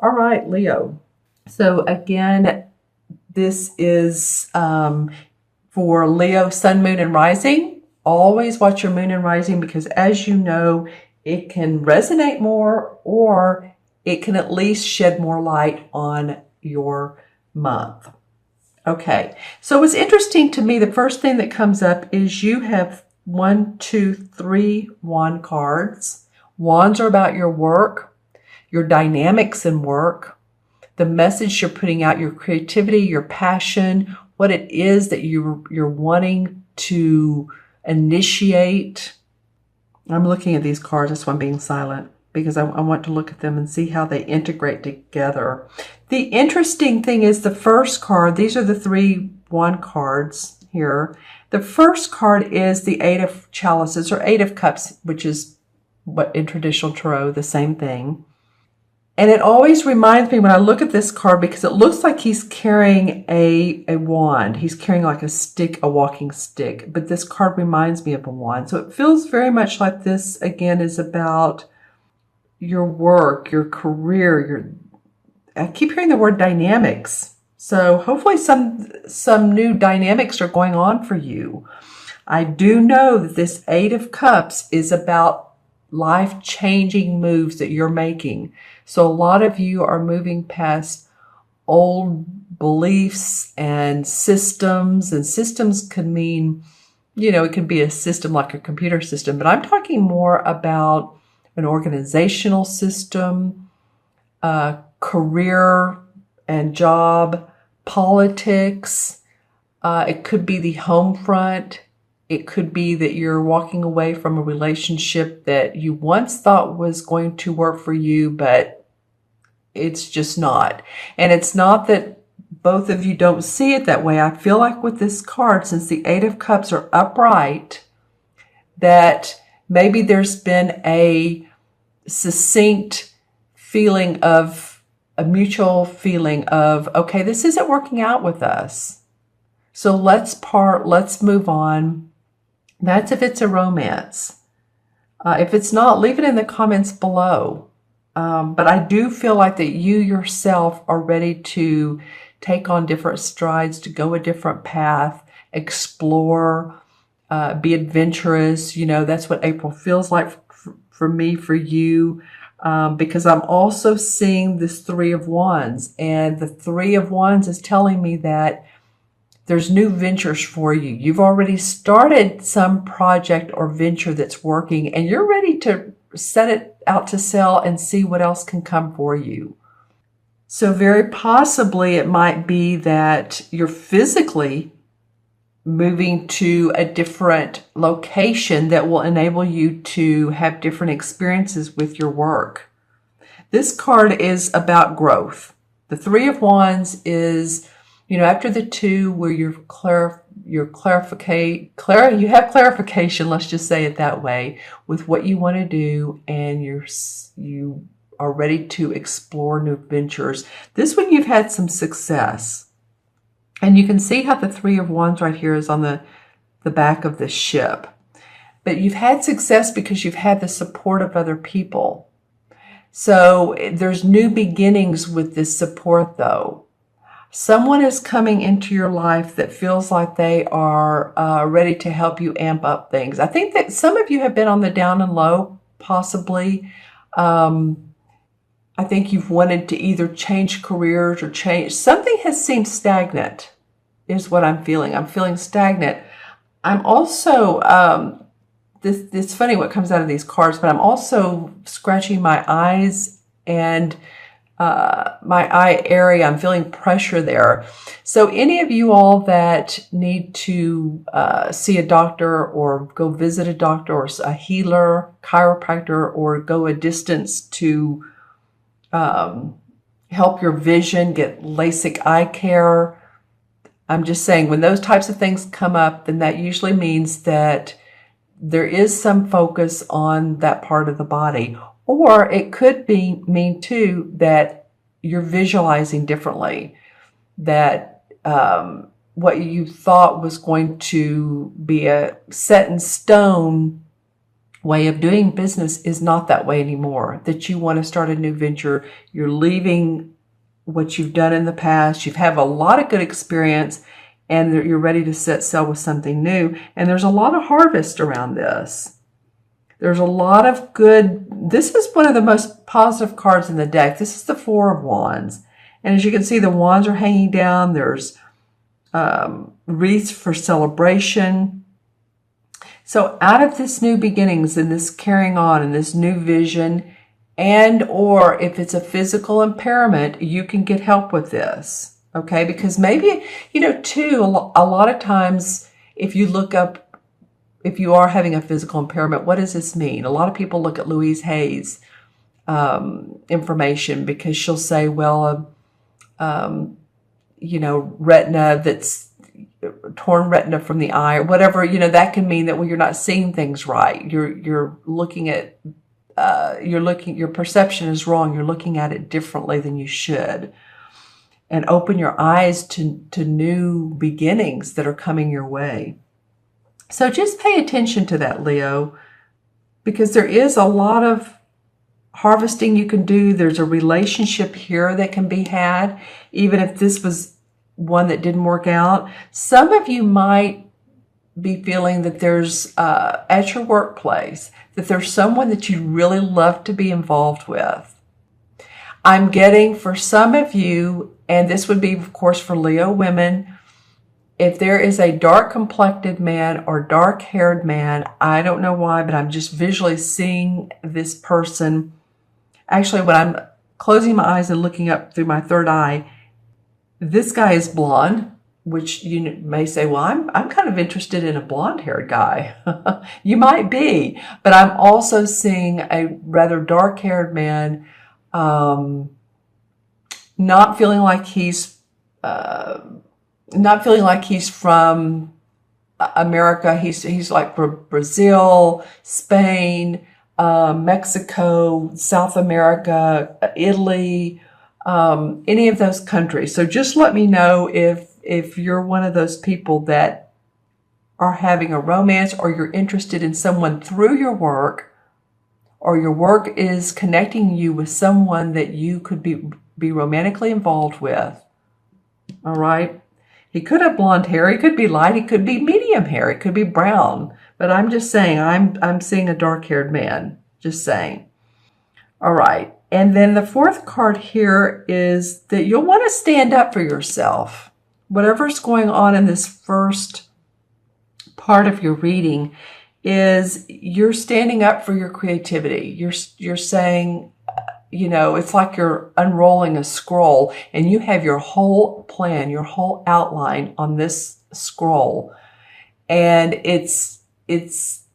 All right, Leo. So again, this is for Leo, Sun, Moon, and Rising. Always watch your Moon and Rising because, as you know, it can resonate more or it can at least shed more light on your month. Okay, so what's interesting to me, the first thing that comes up is you have 1, 2, 3 wand cards. Wands are about your work, your dynamics in work, the message you're putting out, your creativity, your passion, what it is that you're wanting to initiate. I'm looking at these cards, that's why I'm being silent, because I want to look at them and see how they integrate together. The interesting thing is the first card, these are the 3 wand cards here. The first card is the 8 of chalices or 8 of cups, which is what in traditional tarot, the same thing. And it always reminds me when I look at this card, because it looks like he's carrying a wand. He's carrying like a stick, a walking stick. But this card reminds me of a wand. So it feels very much like this, again, is about your work, your career. I keep hearing the word dynamics. So hopefully some new dynamics are going on for you. I do know that this 8 of Cups is about life-changing moves that you're making. So a lot of you are moving past old beliefs and systems could mean, it could be a system like a computer system, but I'm talking more about an organizational system, career and job, politics. It could be the home front. It could be that you're walking away from a relationship that you once thought was going to work for you, but it's just not. And it's not that both of you don't see it that way. I feel like with this card, since the 8 of Cups are upright, that maybe there's been a succinct feeling of a mutual feeling of, okay, this isn't working out with us. So let's part, let's move on. That's if it's a romance. If it's not, leave it in the comments below. But I do feel like that you yourself are ready to take on different strides, to go a different path, explore, be adventurous. That's what April feels like for me, for you. Because I'm also seeing this 3 of Wands. And the 3 of Wands is telling me that there's new ventures for you. You've already started some project or venture that's working, and you're ready to set it out to sell and see what else can come for you. So very possibly it might be that you're physically moving to a different location that will enable you to have different experiences with your work. This card is about growth. The 3 of Wands is, after the 2 where you have clarification, let's just say it that way, with what you want to do, and you are ready to explore new ventures. This one you've had some success. And you can see how the 3 of Wands right here is on the back of the ship. But you've had success because you've had the support of other people. So there's new beginnings with this support, though. Someone is coming into your life that feels like they are ready to help you amp up things. I think that some of you have been on the down and low, possibly. I think you've wanted to either change careers or change. Something has seemed stagnant, is what I'm feeling. I'm feeling stagnant. I'm also, it's funny what comes out of these cards, but I'm also scratching my eyes and my eye area. I'm feeling pressure there. So any of you all that need to see a doctor or go visit a doctor or a healer, chiropractor, or go a distance to help your vision, get LASIK eye care. I'm just saying when those types of things come up, then that usually means that there is some focus on that part of the body. Or it could mean too that you're visualizing differently, that what you thought was going to be a set in stone way of doing business is not that way anymore, that you want to start a new venture. You're leaving what you've done in the past. You've had a lot of good experience, and you're ready to set sail with something new. And there's a lot of harvest around this. There's a lot of good. This is one of the most positive cards in the deck. This is the Four of Wands. And as you can see, the wands are hanging down. There's wreaths for celebration. So out of this new beginnings and this carrying on and this new vision, and or if it's a physical impairment, you can get help with this. Okay? Because maybe, too, a lot of times if you look up, if you are having a physical impairment, what does this mean? A lot of people look at Louise Hay's information because she'll say, well, retina that's torn retina from the eye or whatever, that can mean that, well, you're not seeing things right. You're looking at, your perception is wrong. You're looking at it differently than you should. And open your eyes to new beginnings that are coming your way. So just pay attention to that, Leo, because there is a lot of harvesting you can do. There's a relationship here that can be had, even if this was one that didn't work out. Some of you might be feeling that there's, at your workplace, that there's someone that you really love to be involved with. I'm getting for some of you, and this would be, of course, for Leo women, if there is a dark-complected man or dark-haired man, I don't know why, but I'm just visually seeing this person. Actually, when I'm closing my eyes and looking up through my third eye, this guy is blonde, which you may say, well, I'm kind of interested in a blonde-haired guy. You might be, but I'm also seeing a rather dark-haired man, not feeling like he's from America. He's like Brazil, Spain, Mexico, South America, Italy, any of those countries. So just let me know if you're one of those people that are having a romance, or you're interested in someone through your work, or your work is connecting you with someone that you could be romantically involved with. All right. He could have blonde hair. He could be light. He could be medium hair. It could be brown. But I'm just saying, I'm seeing a dark-haired man. Just saying. All right. And then the fourth card here is that you'll want to stand up for yourself. Whatever's going on in this first part of your reading is you're standing up for your creativity. You're saying, it's like you're unrolling a scroll and you have your whole plan, your whole outline on this scroll. And it's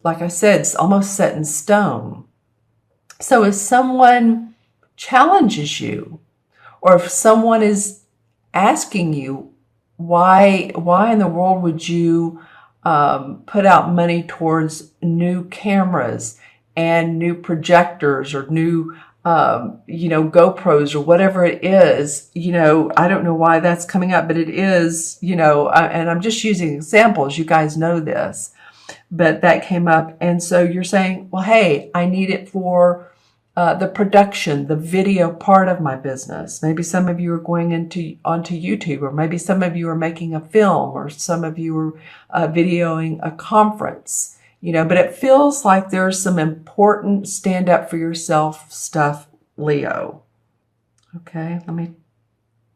like I said, it's almost set in stone. So if someone challenges you, or if someone is asking you, why in the world would you put out money towards new cameras and new projectors or new GoPros or whatever it is, I don't know why that's coming up, but it is, and I'm just using examples. You guys know this, but that came up. And so you're saying, well, hey, I need it for the production, the video part of my business. Maybe some of you are going onto YouTube, or maybe some of you are making a film, or some of you are videoing a conference. But it feels like there's some important stand up for yourself stuff, Leo. Okay, let me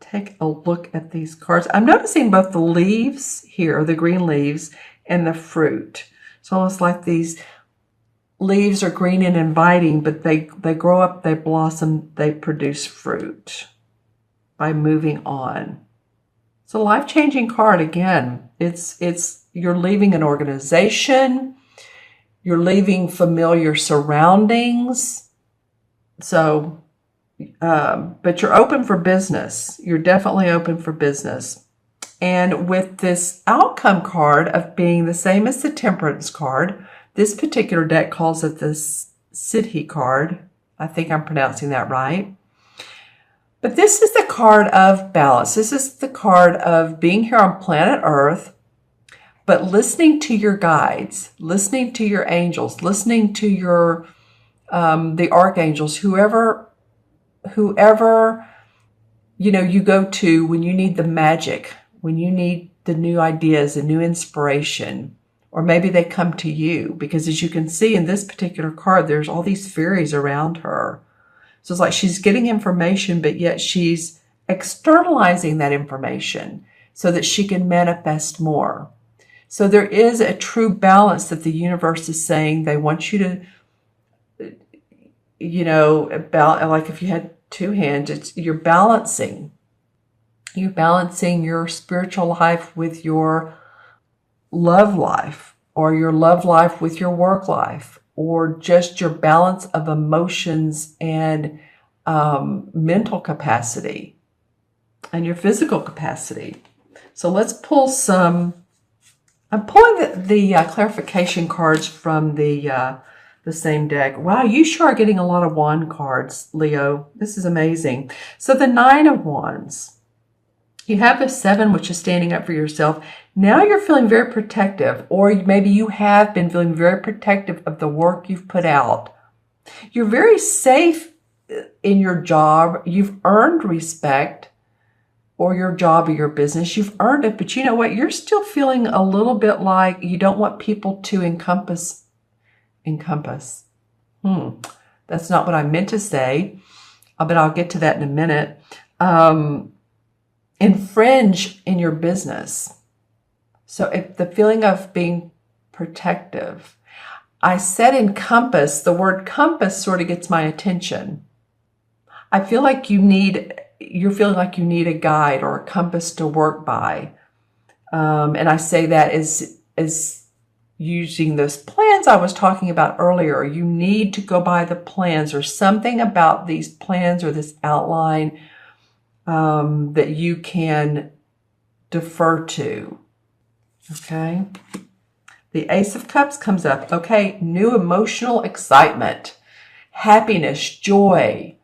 take a look at these cards. I'm noticing both the leaves here, the green leaves, and the fruit. It's almost like these leaves are green and inviting, but they grow up, they blossom, they produce fruit by moving on. It's a life-changing card again. It's you're leaving an organization. You're leaving familiar surroundings. So, but you're open for business. You're definitely open for business. And with this outcome card of being the same as the Temperance card, this particular deck calls it the Siddhi card. I think I'm pronouncing that right. But this is the card of balance. This is the card of being here on planet Earth, But listening to your guides, listening to your angels, listening to your the archangels, whoever you go to when you need the magic, when you need the new ideas, the new inspiration, or maybe they come to you, because as you can see in this particular card, there's all these fairies around her. So it's like she's getting information, but yet she's externalizing that information so that she can manifest more. So there is a true balance that the universe is saying they want you to, about, like if you had two hands, you're balancing. You're balancing your spiritual life with your love life, or your love life with your work life, or just your balance of emotions and mental capacity and your physical capacity. So let's pull some. I'm pulling the clarification cards from the same deck. Wow, you sure are getting a lot of wand cards, Leo. This is amazing. So the 9 of Wands. You have the 7, which is standing up for yourself. Now you're feeling very protective, or maybe you have been feeling very protective of the work you've put out. You're very safe in your job. You've earned respect, or your job or your business. You've earned it, but you know what? You're still feeling a little bit like you don't want people to encompass. That's not what I meant to say, but I'll get to that in a minute. Infringe in your business. So if the feeling of being protective, I said encompass, the word compass sort of gets my attention. I feel like you're feeling like you need a guide or a compass to work by. And I say that as using those plans I was talking about earlier. You need to go by the plans, or something about these plans or this outline that you can defer to. Okay. The Ace of Cups comes up. Okay. New emotional excitement, happiness, joy,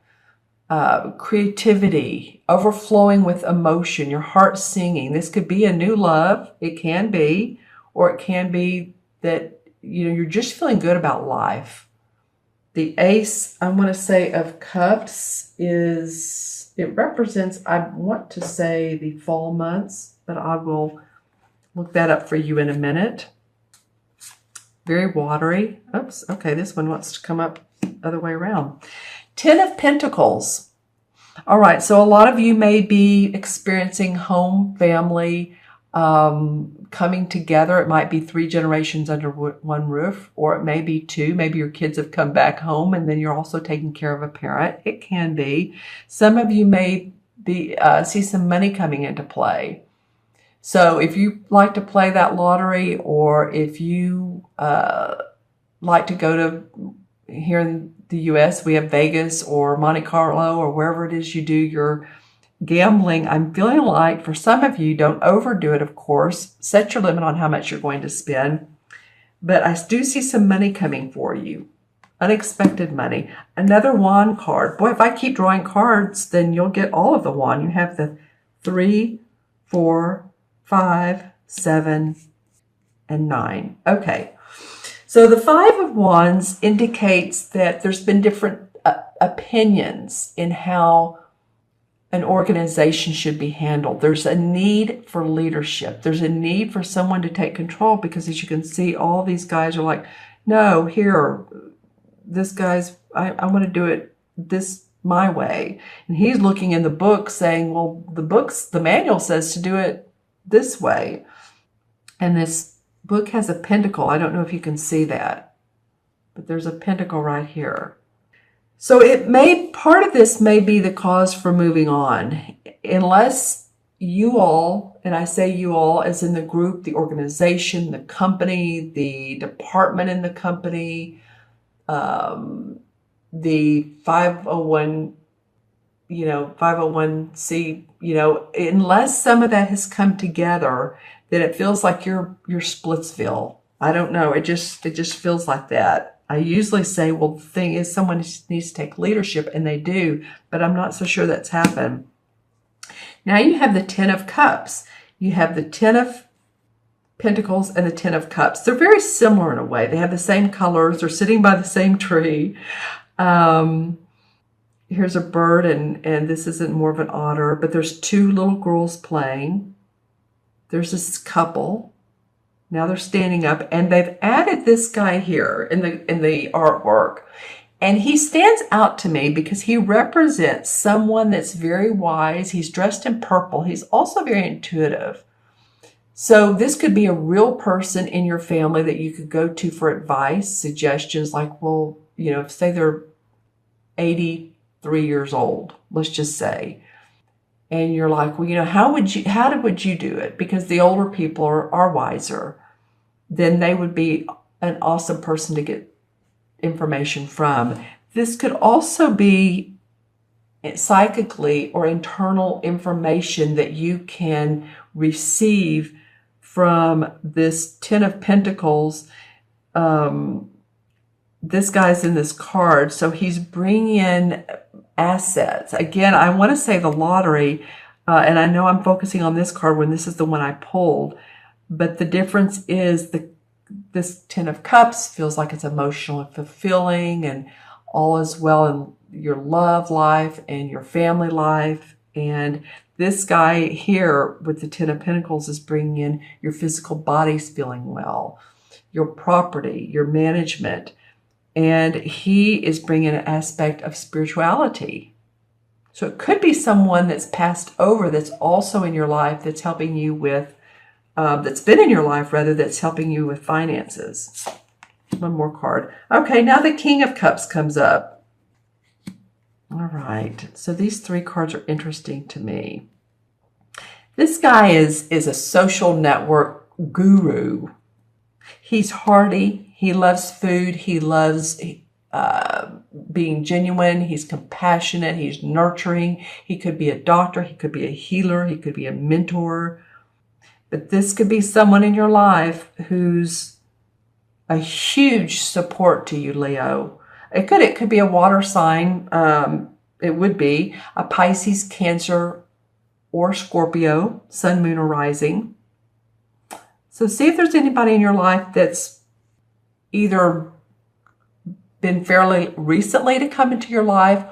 creativity, overflowing with emotion, your heart singing. This could be a new love. It can be, or it can be that, you're just feeling good about life. The Ace, I want to say, of Cups it represents, I want to say, the fall months, but I will look that up for you in a minute. Very watery. Oops. Okay. This one wants to come up the other way around. 10 of Pentacles. All right. So a lot of you may be experiencing home, family, coming together. It might be 3 generations under one roof, or it may be 2. Maybe your kids have come back home and then you're also taking care of a parent. It can be. Some of you may see some money coming into play. So if you like to play that lottery, or if you like to go to, here in the U.S., we have Vegas or Monte Carlo or wherever it is you do your gambling, I'm feeling like for some of you, don't overdo it, of course. Set your limit on how much you're going to spend. But I do see some money coming for you. Unexpected money. Another wand card. Boy, if I keep drawing cards, then you'll get all of the wand. You have the 3, 4, 5, 7, and 9. Okay. So the 5 of Wands indicates that there's been different opinions in how an organization should be handled. There's a need for leadership. There's a need for someone to take control, because as you can see, all these guys are like, no, here, this guy's, I want to do it this my way. And he's looking in the book saying, well, the manual says to do it this way. And this book has a pentacle. I don't know if you can see that, but there's a pentacle right here. So part of this may be the cause for moving on, unless you all, and I say you all as in the group, the organization, the company, the department in the company, the 501, 501c, unless some of that has come together, then it feels like you're Splitsville. I don't know. It just feels like that. I usually say, well, the thing is, someone needs to take leadership, and they do, but I'm not so sure that's happened. Now you have the 10 of Cups. You have the 10 of Pentacles and the Ten of Cups. They're very similar in a way. They have the same colors. They're sitting by the same tree. Here's a bird, and this isn't more of an otter, but there's two little girls playing. There's this couple. Now they're standing up, and they've added this guy here in the artwork. And he stands out to me because he represents someone that's very wise. He's dressed in purple. He's also very intuitive. So this could be a real person in your family that you could go to for advice, suggestions like, well, you know, say they're 83 years old, let's just say. And you're like, well, you know, how would you do it? Because the older people are wiser. Then they would be an awesome person to get information from. This could also be psychically or internal information that you can receive from this Ten of Pentacles. This guy's in this card, so he's bringing in assets. Again, I want to say the lottery, and I know I'm focusing on this card when this is the one I pulled, but the difference is this Ten of Cups feels like it's emotional and fulfilling and all is well in your love life and your family life. And this guy here with the Ten of Pentacles is bringing in your physical body's feeling well, your property, your management. And he is bringing an aspect of spirituality. So it could be someone that's passed over that's also in your life that's helping you with, that's been in your life rather, that's helping you with finances. One more card. Okay, now the King of Cups comes up. All right, so these three cards are interesting to me. This guy is a social network guru. He's hearty. He loves food. He loves being genuine. He's compassionate. He's nurturing. He could be a doctor. He could be a healer. He could be a mentor. But this could be someone in your life who's a huge support to you, Leo. It could be a water sign. It would be a Pisces, Cancer, or Scorpio, Sun, Moon, or Rising. So see if there's anybody in your life that's either been fairly recently to come into your life,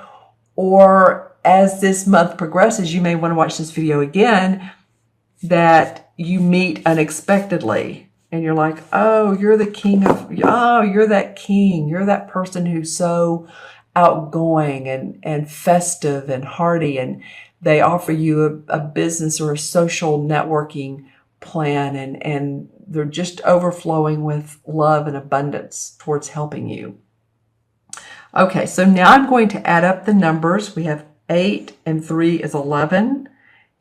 or as this month progresses, you may want to watch this video again, that you meet unexpectedly. And you're like, oh, you're the king of, oh, you're that king. You're that person who's so outgoing and festive and hearty. And they offer you a business or a social networking plan. And they're just overflowing with love and abundance towards helping you. Okay, so now I'm going to add up the numbers. We have 8 and 3 is 11.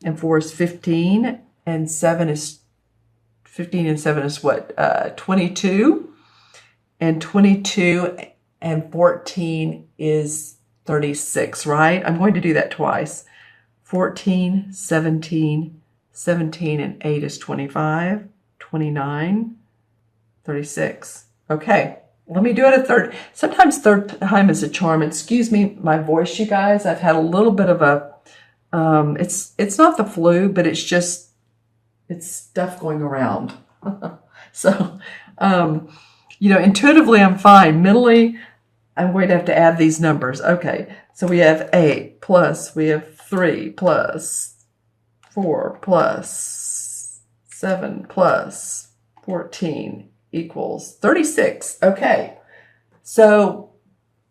And 4 is 15. And 7 is 15 and 7 is what? 22. And 22 and 14 is 36, right? I'm going to do that twice. 14, 17, 17, and 8 is 25, 29, 36. Okay, let me do it a third. Sometimes third time is a charm. Excuse me, my voice, you guys. I've had a little bit of a, it's not the flu, but it's just, it's stuff going around. So, you know, intuitively I'm fine. Mentally, I'm going to have to add these numbers. Okay, so we have 8 plus, we have 3 plus, 4 plus, 7 plus, 14 equals 36. Okay, so,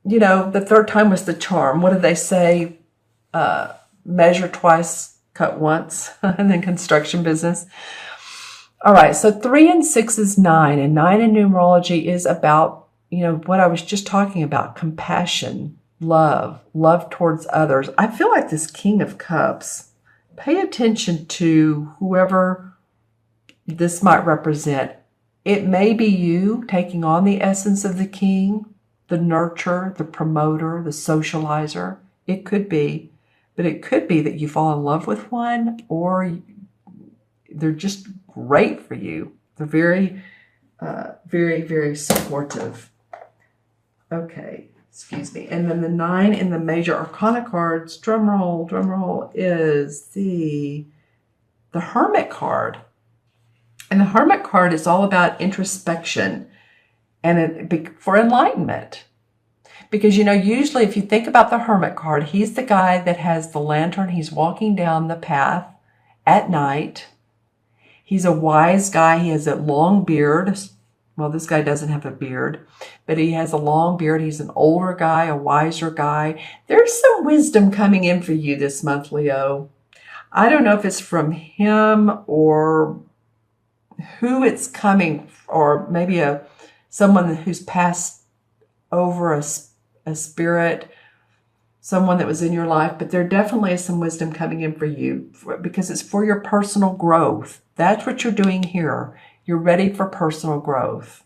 you know, the third time was the charm. What did they say? Measure twice, cut once, and then construction business. All right, so 3 and 6 is 9, and 9 in numerology is about, you know, what I was just talking about, compassion, love towards others. I feel like this King of Cups, pay attention to whoever this might represent. It may be you taking on the essence of the king, the nurturer, the promoter, the socializer. It could be. But it could be that you fall in love with one, or they're just great for you. They're very, very, very supportive. Okay, excuse me. And then the 9 in the major arcana cards, drum roll, is the Hermit card. And the Hermit card is all about introspection and for enlightenment. Because, usually if you think about the Hermit card, he's the guy that has the lantern. He's walking down the path at night. He's a wise guy. He has a long beard. Well, this guy doesn't have a beard, but he has a long beard. He's an older guy, a wiser guy. There's some wisdom coming in for you this month, Leo. I don't know if it's from him or who it's coming, or maybe someone who's passed over a spirit, someone that was in your life, but there definitely is some wisdom coming in for you because it's for your personal growth. That's what you're doing here. You're ready for personal growth.